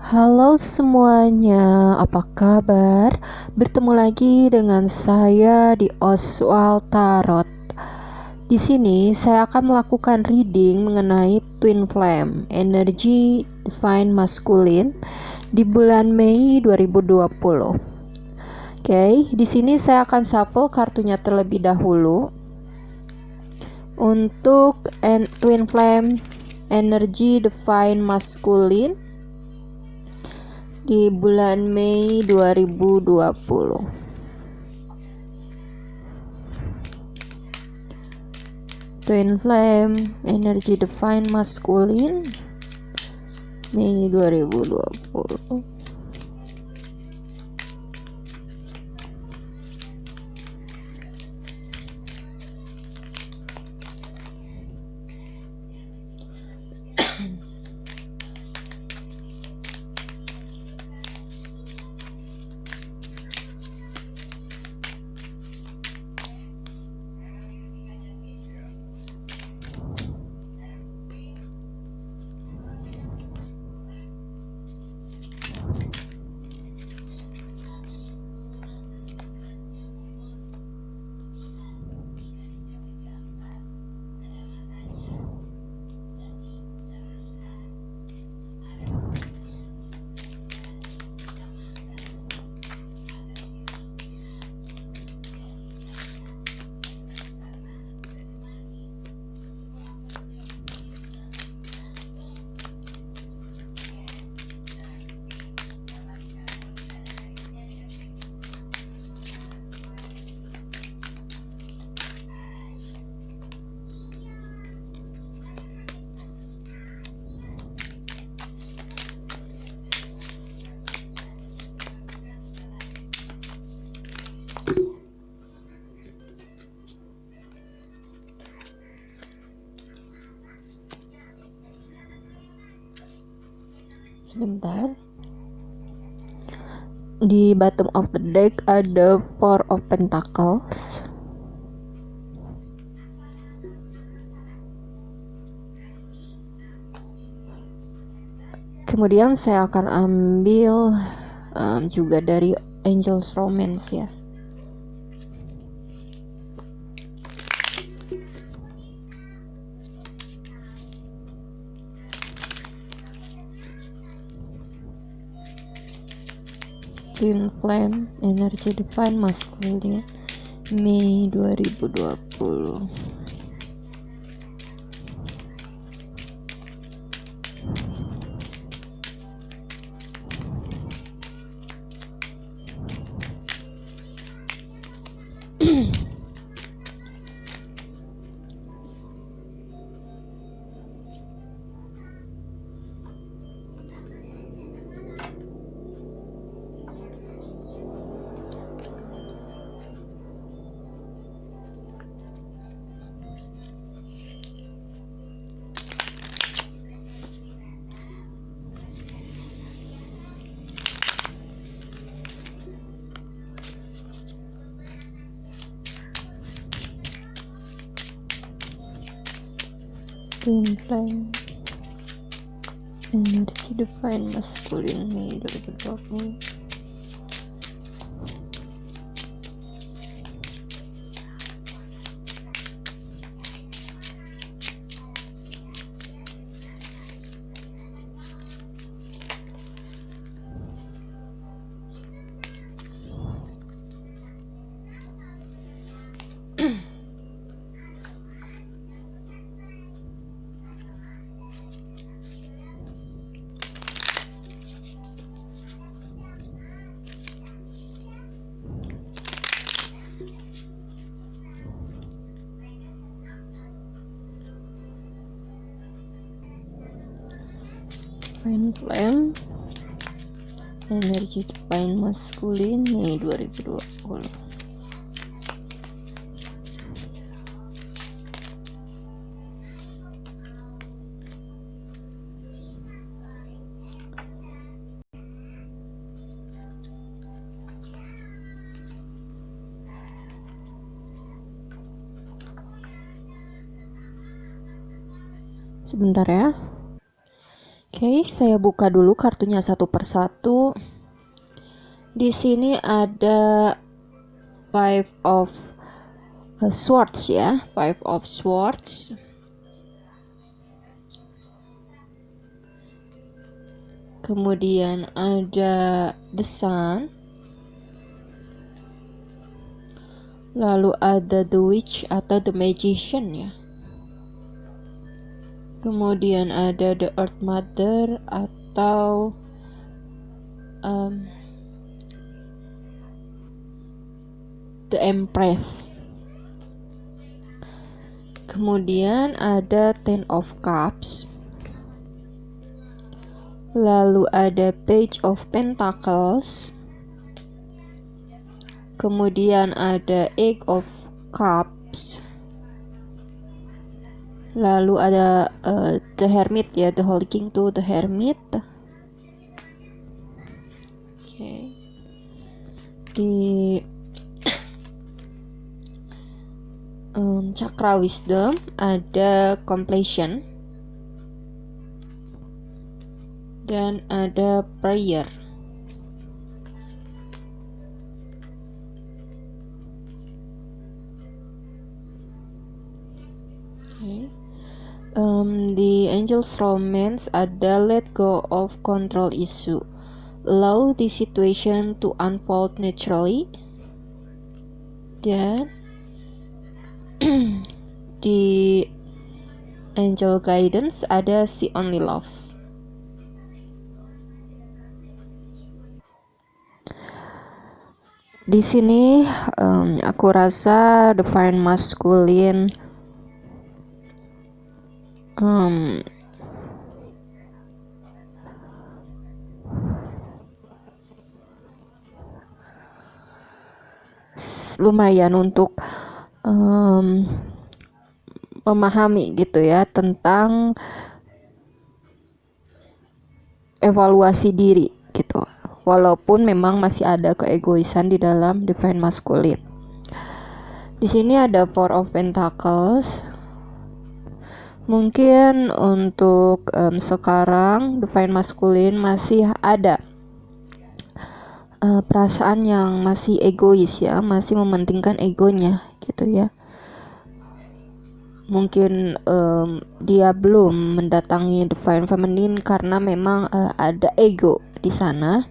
Halo semuanya, apa kabar? Bertemu lagi dengan saya di Oswald Tarot. Di sini saya akan melakukan reading mengenai Twin Flame, energi Divine Masculine di bulan Mei 2020. Oke, di sini saya akan shuffle kartunya terlebih dahulu. Untuk Twin Flame, energi Divine Masculine di bulan Mei 2020. Twin Flame, energi Divine Masculine, Mei 2020. Sebentar. Di bottom of the deck ada Four of Pentacles. Kemudian saya akan ambil juga dari Angel's Romance ya. Twin Flame, energi Divine Masculine, Mei 2020. Twin Flame, energi Divine Masculine, Mei 2020. Twin Flame, energi Divine Masculine, Mei 2020. Sebentar ya. Oke, saya buka dulu kartunya satu persatu. Di sini ada Five of Swords ya, Five of Swords. Kemudian ada The Sun. Lalu ada The Witch atau The Magician ya. Kemudian ada The Earth Mother atau The Empress. Kemudian ada Ten of Cups. Lalu ada Page of Pentacles. Kemudian ada Eight of Cups. Lalu ada The Hermit ya, The Holy King to The Hermit. Okay. Di Chakra Wisdom ada Completion dan ada Prayer. Okay. Di Angel's Romance ada Let Go of Control Issue, allow the situation to unfold naturally. Dan di Angel Guidance ada See Only Love. Di sini aku rasa Divine Masculine lumayan untuk memahami gitu ya tentang evaluasi diri gitu. Walaupun memang masih ada keegoisan di dalam Divine Masculine. Di sini ada Four of Pentacles. Mungkin untuk sekarang Divine Masculine masih ada perasaan yang masih egois ya, masih mementingkan egonya gitu ya. Mungkin dia belum mendatangi Divine Feminine karena memang ada ego di sana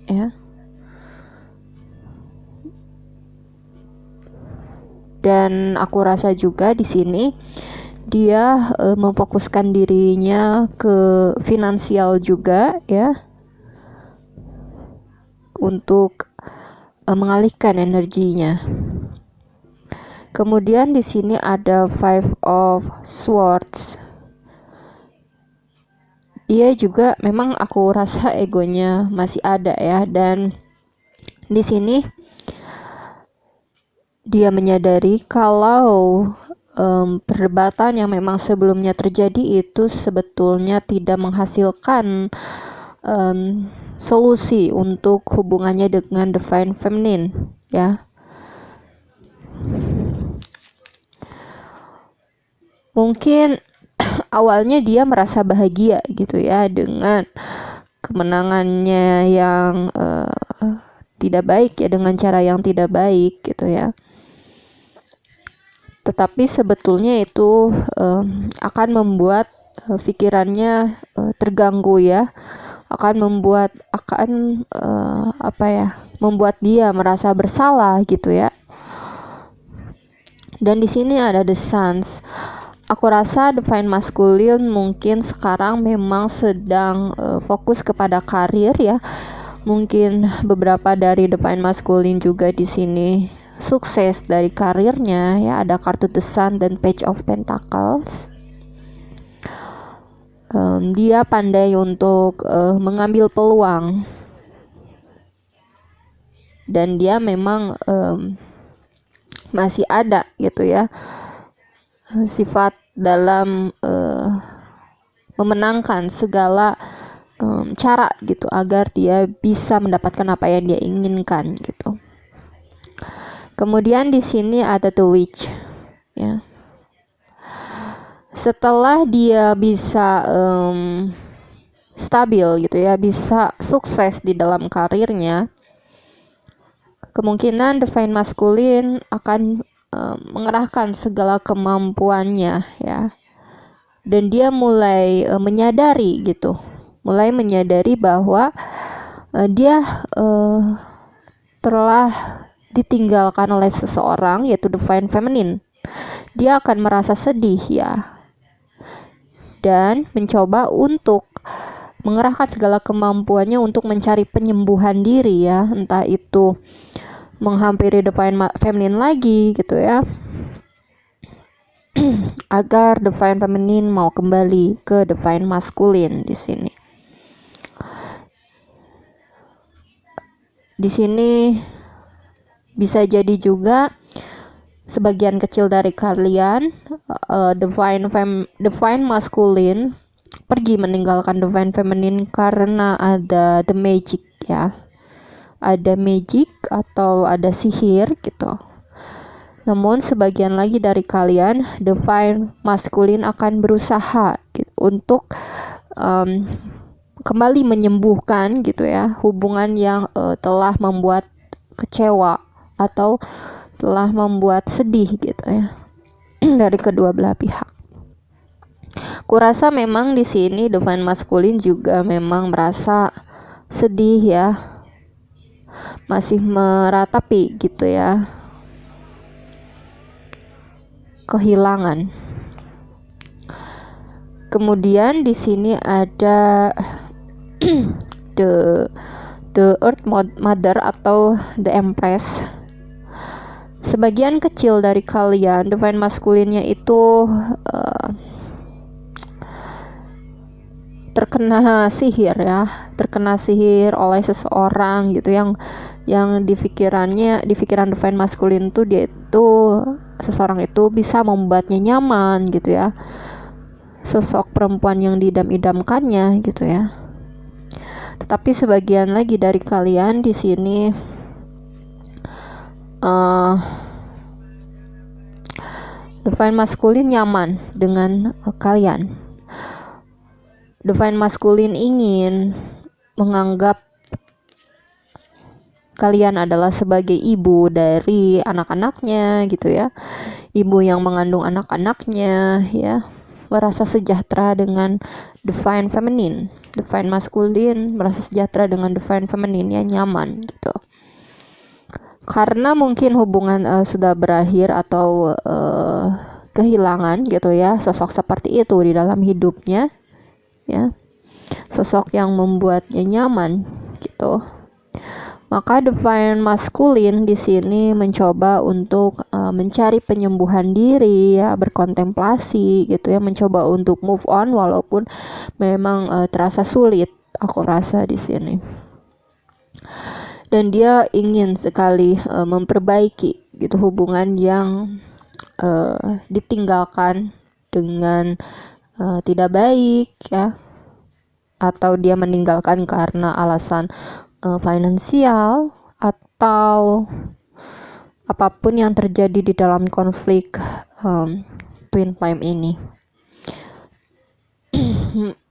ya. Dan aku rasa juga di sini dia memfokuskan dirinya ke finansial juga ya, untuk mengalihkan energinya. Kemudian di sini ada Five of Swords. Dia juga memang aku rasa egonya masih ada ya, dan di sini dia menyadari kalau perdebatan yang memang sebelumnya terjadi itu sebetulnya tidak menghasilkan solusi untuk hubungannya dengan Divine Feminine ya. Mungkin awalnya dia merasa bahagia gitu ya dengan kemenangannya yang tidak baik ya, dengan cara yang tidak baik gitu ya. Tetapi sebetulnya itu akan membuat pikirannya terganggu ya, akan membuat membuat dia merasa bersalah gitu ya. Dan di sini ada The Suns. Aku rasa Divine Masculine mungkin sekarang memang sedang fokus kepada karir ya. Mungkin beberapa dari Divine Masculine juga di sini sukses dari karirnya ya. Ada kartu The Sun dan Page of Pentacles. Dia pandai untuk mengambil peluang, dan dia memang masih ada gitu ya sifat dalam memenangkan segala cara gitu agar dia bisa mendapatkan apa yang dia inginkan gitu. Kemudian di sini ada The Witch ya. Setelah dia bisa stabil gitu ya, bisa sukses di dalam karirnya, kemungkinan divine masculine akan mengerahkan segala kemampuannya ya, dan dia mulai menyadari bahwa dia telah ditinggalkan oleh seseorang, yaitu divine feminine. Dia akan merasa sedih ya, dan mencoba untuk mengerahkan segala kemampuannya untuk mencari penyembuhan diri ya, entah itu menghampiri divine feminine lagi gitu ya, agar divine feminine mau kembali ke divine masculine di sini. Di sini bisa jadi juga sebagian kecil dari kalian divine masculine pergi meninggalkan divine feminine karena ada the magic ya, ada magic atau ada sihir gitu. Namun sebagian lagi dari kalian divine masculine akan berusaha gitu, untuk kembali menyembuhkan gitu ya, hubungan yang telah membuat kecewa atau telah membuat sedih gitu ya dari kedua belah pihak. Kurasa memang di sini divine masculine juga memang merasa sedih ya, masih meratapi gitu ya kehilangan. Kemudian di sini ada the Earth Mother atau the Empress. Sebagian kecil dari kalian divine masculine-nya itu terkena sihir ya, terkena sihir oleh seseorang gitu, yang di pikiran divine masculine tuh dia itu, seseorang itu bisa membuatnya nyaman gitu ya, sosok perempuan yang diidam-idamkannya gitu ya. Tetapi sebagian lagi dari kalian di sini divine masculine nyaman dengan kalian. Divine masculine ingin menganggap kalian adalah sebagai ibu dari anak-anaknya gitu ya, ibu yang mengandung anak-anaknya ya, merasa sejahtera dengan divine feminine. Divine masculine merasa sejahtera dengan divine feminine ya, nyaman gitu. Karena mungkin hubungan sudah berakhir atau kehilangan gitu ya sosok seperti itu di dalam hidupnya ya, sosok yang membuatnya nyaman gitu. Maka divine masculine di sini mencoba untuk mencari penyembuhan diri ya, berkontemplasi gitu ya, mencoba untuk move on walaupun memang terasa sulit, aku rasa di sini. Dan dia ingin sekali memperbaiki gitu hubungan yang ditinggalkan dengan tidak baik ya, atau dia meninggalkan karena alasan finansial atau apapun yang terjadi di dalam konflik twin flame ini.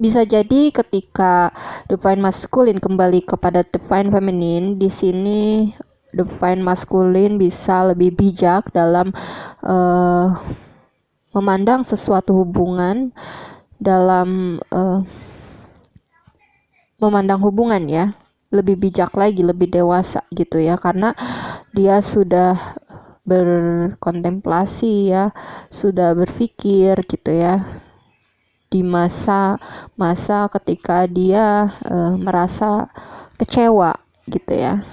Bisa jadi ketika divine masculine kembali kepada divine feminine, di sini divine masculine bisa lebih bijak dalam memandang sesuatu hubungan, dalam memandang hubungan ya, lebih bijak lagi, lebih dewasa gitu ya, karena dia sudah berkontemplasi ya, sudah berpikir gitu ya, di masa ketika dia merasa kecewa gitu ya,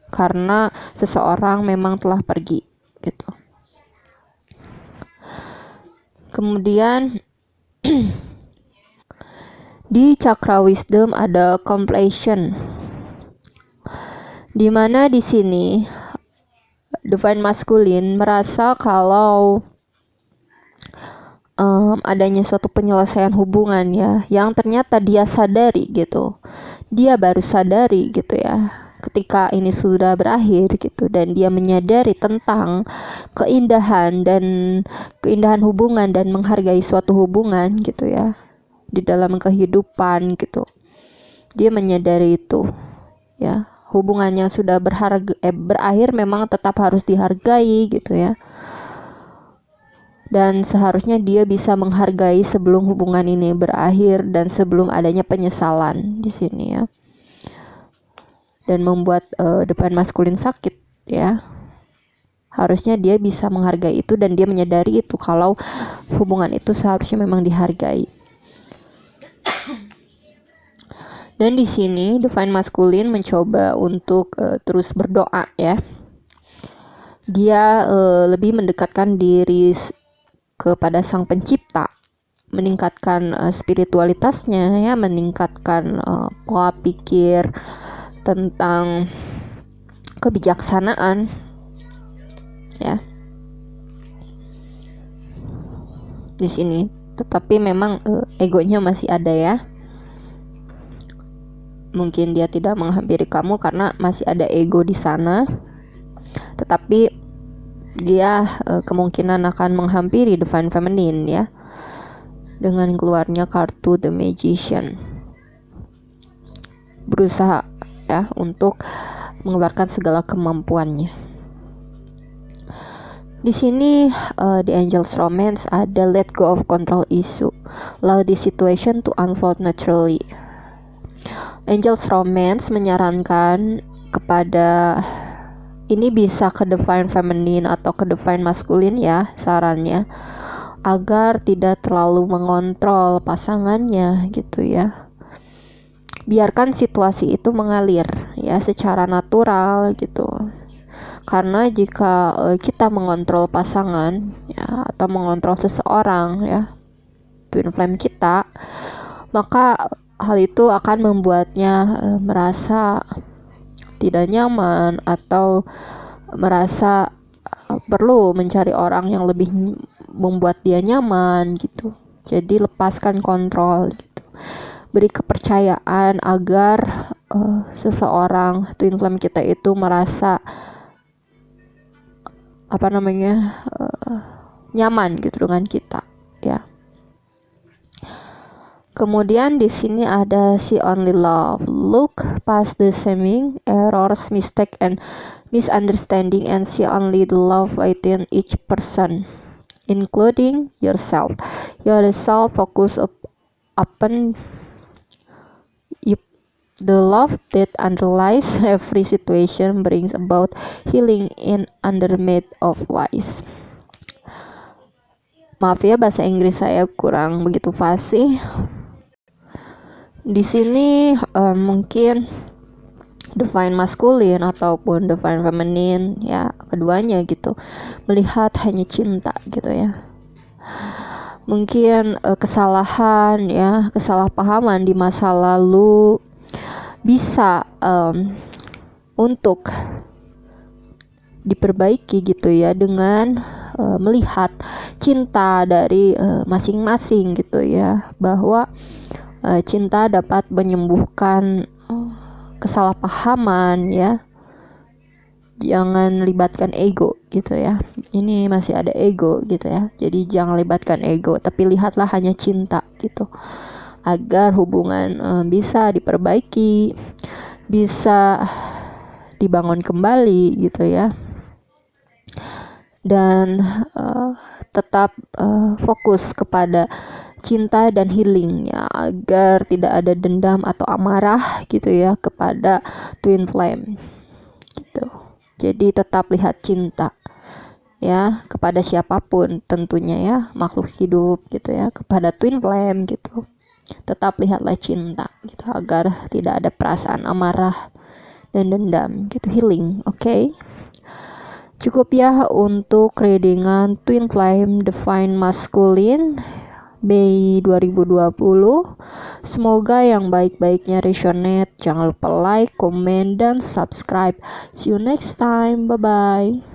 karena seseorang memang telah pergi gitu. Kemudian di chakra wisdom ada completion, di mana di sini divine masculine merasa kalau adanya suatu penyelesaian hubungan ya, yang ternyata dia sadari gitu, dia baru sadari gitu ya ketika ini sudah berakhir gitu, dan dia menyadari tentang keindahan hubungan dan menghargai suatu hubungan gitu ya di dalam kehidupan gitu. Dia menyadari itu, ya. Hubungannya sudah berakhir memang tetap harus dihargai gitu ya. Dan seharusnya dia bisa menghargai sebelum hubungan ini berakhir dan sebelum adanya penyesalan di sini ya. Dan membuat divine masculine sakit ya. Harusnya dia bisa menghargai itu dan dia menyadari itu kalau hubungan itu seharusnya memang dihargai. Dan di sini divine masculine mencoba untuk terus berdoa ya. Dia lebih mendekatkan diri kepada Sang Pencipta, meningkatkan spiritualitasnya ya, meningkatkan pola pikir tentang kebijaksanaan ya. Di sini tetapi memang egonya masih ada ya. Mungkin dia tidak menghampiri kamu karena masih ada ego di sana. Tetapi dia kemungkinan akan menghampiri divine feminine ya. Dengan keluarnya kartu The Magician. Berusaha ya untuk mengeluarkan segala kemampuannya. Di sini di Angel's Romance ada let go of control issue. Allow the situation to unfold naturally. Angel's Romance menyarankan kepada, ini bisa ke divine feminine atau ke divine masculine ya sarannya, agar tidak terlalu mengontrol pasangannya gitu ya. Biarkan situasi itu mengalir ya secara natural gitu. Karena jika kita mengontrol pasangan ya atau mengontrol seseorang ya, twin flame kita, maka hal itu akan membuatnya merasa tidak nyaman atau merasa perlu mencari orang yang lebih membuat dia nyaman gitu. Jadi lepaskan kontrol gitu. Beri kepercayaan agar seseorang twin flame kita itu merasa nyaman gitu dengan kita ya. Kemudian di sini ada see only love. Look past the seeming errors, mistake, and misunderstanding and see only the love within each person, including yourself. Your self focus upon the love that underlies every situation brings about healing in undermade of wise. Maaf ya bahasa Inggris saya kurang begitu fasih. Di sini mungkin divine masculine ataupun divine feminine ya, keduanya gitu, melihat hanya cinta gitu ya. Mungkin kesalahan ya, kesalahpahaman di masa lalu bisa untuk diperbaiki gitu ya dengan melihat cinta dari masing-masing gitu ya, bahwa cinta dapat menyembuhkan kesalahpahaman ya. Jangan libatkan ego gitu ya. Ini masih ada ego gitu ya. Jadi jangan libatkan ego, tapi lihatlah hanya cinta gitu. Agar hubungan bisa diperbaiki, bisa dibangun kembali gitu ya. Dan tetap fokus kepada cinta dan healing ya, agar tidak ada dendam atau amarah gitu ya kepada twin flame gitu. Jadi tetap lihat cinta ya kepada siapapun tentunya ya, makhluk hidup gitu ya, kepada twin flame gitu. Tetap lihatlah cinta gitu agar tidak ada perasaan amarah dan dendam gitu, healing. Oke. Cukup ya untuk readingan twin flame divine masculine Mei 2020. Semoga yang baik-baiknya resonate. Jangan lupa like, comment, dan subscribe. See you next time. Bye-bye.